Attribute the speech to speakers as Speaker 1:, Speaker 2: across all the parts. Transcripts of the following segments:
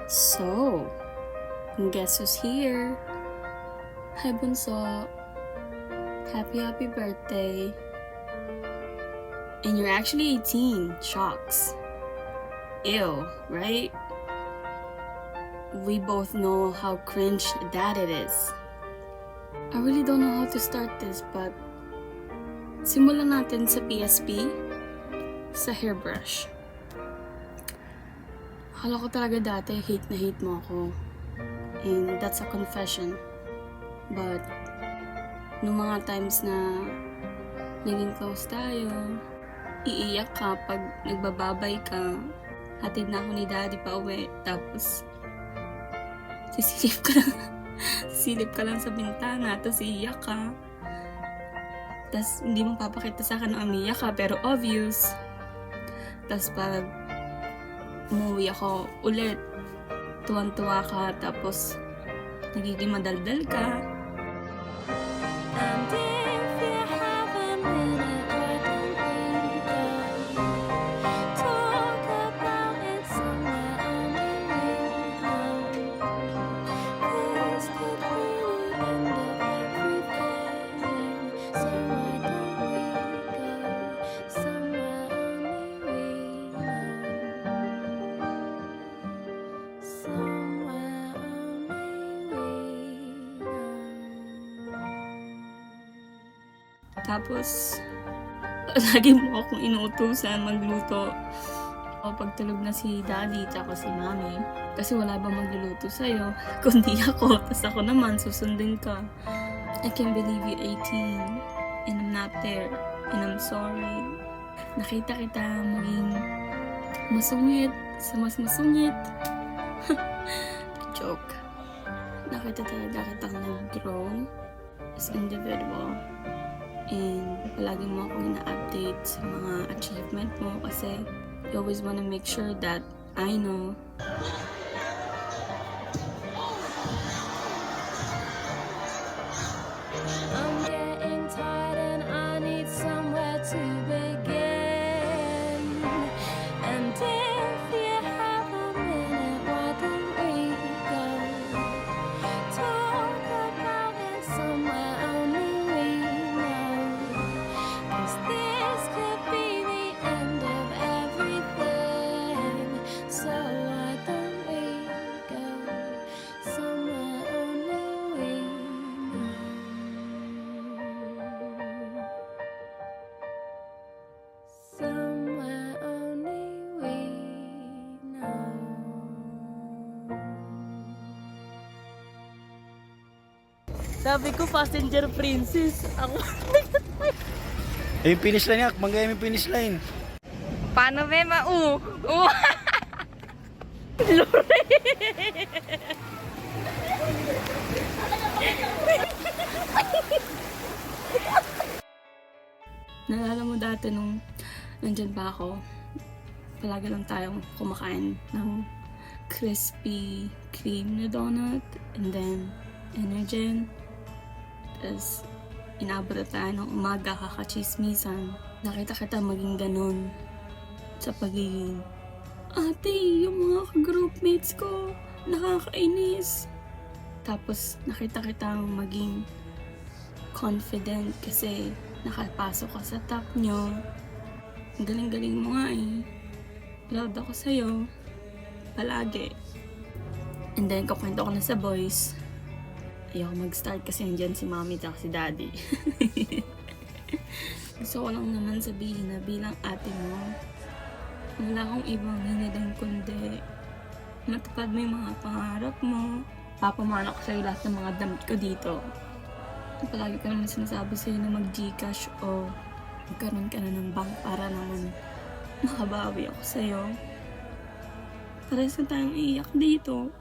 Speaker 1: So, guess who's here? Hi, Bunso. Happy birthday. And you're actually 18. Shocks. Ew, right? We both know how cringe that it is. I really don't know how to start this, but simulan natin sa PSP, sa hairbrush. Akala ko talaga dati hate na hate mo ako. And that's a confession. But, nung mga times na naging close tayo, iiyak ka pag nagbababay ka, hatid na ako ni daddy pa uwi, tapos sisilip ka lang sa bintana, tapos iiyak ka. Tapos hindi mo papakita sa akin na umiyak ka, pero obvious. Tapos pag umuwi ako ulit, tuwan-tuwa ka, tapos nagiging madaldal ka. And if you have a minute, why don't we go talk about it somewhere only we know? This could be the end of everything, so why don't we go somewhere only we know? Somewhere only we know. Tapos, lagi mo akong inuutusan magluto. O pagtulog na si daddy tsaka si mami. Kasi wala bang magluluto sa'yo, kundi ako. Tapos ako naman, susundin ka. I can't believe you're 18 and I'm not there. And I'm sorry. Nakita kita maging masungit sa mas masungit. Joke. Nakita talaga kitang nag-grow as individual. And palagi mo akong ina-update sa mga achievement mo kasi you always wanna make sure that I know. I'm getting tired and I need somewhere to begin. And if you have a minute, why don't we go talk about it somewhere only we know? 'Cause this could be the end of everything, so why don't we go somewhere only we know? Somewhere only we know. Sabi ko, passenger princess. Ako.
Speaker 2: Eh, yung finish line yak, manggaya yung finish line.
Speaker 3: Paano be mau?
Speaker 1: Naalala mo dati nung nandyan pa ako, palagi lang tayong kumakain ng crispy cream na donut and then Energen. Tapos inabot na tayo ng umaga kakachismisan. Nakita kita maging ganun sa pagiging, ate, yung mga groupmates ko, nakakainis. Tapos nakita kitang maging confident kasi nakapasok ka sa top nyo. Ang galing-galing mo nga eh. Proud ako sa'yo. Palagi. And then, kukwento ko na sa boys. Ayoko mag-start kasi nandiyan si mami at si daddy. Gusto ko lang naman sabihin na bilang ate mo, wala akong ibang hiniling kundi matupad mo yung mga pangarap mo. Papamana ko sa'yo lahat ng mga damit ko dito. Palagi ko naman sinasabi sa'yo na mag-Gcash o magkaroon ka na ng bank para naman makabawi ako sa'yo. Parehas na tayong iiyak dito.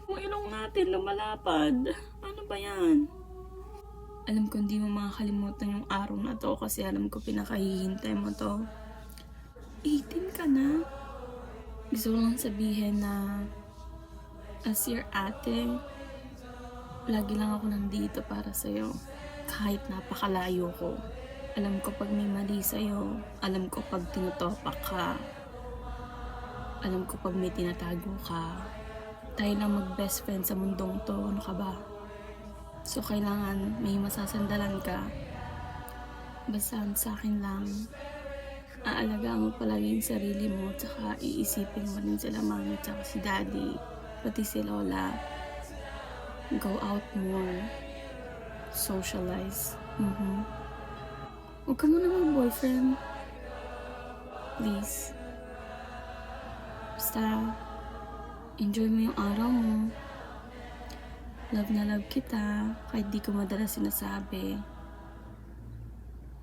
Speaker 1: Yung ilong natin lumalapad. Ano ba yan? Alam ko hindi mo makakalimutan yung araw na to kasi alam ko pinakahihintay mo to. 18 ka na. Gusto ko lang sabihin na as your ate, lagi lang ako nandito para sa'yo. Kahit napakalayo ko. Alam ko pag may mali sa'yo. Alam ko pag tinutopak ka. Alam ko pag may tinatago ka, tayo lang mag-best friend sa mundong to. Ano ka ba? So, kailangan may masasandalan ka. Basta sa akin lang, aalagaan mo palagi yung sarili mo, tsaka iisipin mo din sila mami, tsaka si daddy, pati si lola. Go out more. Socialize. Huwag ka muna mag-boyfriend. Please. Basta, enjoy mo yung araw mo. Love na love kita, kahit di ko madalas sinasabi.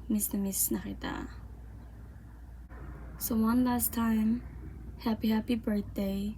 Speaker 1: Miss na kita. So one last time, happy birthday.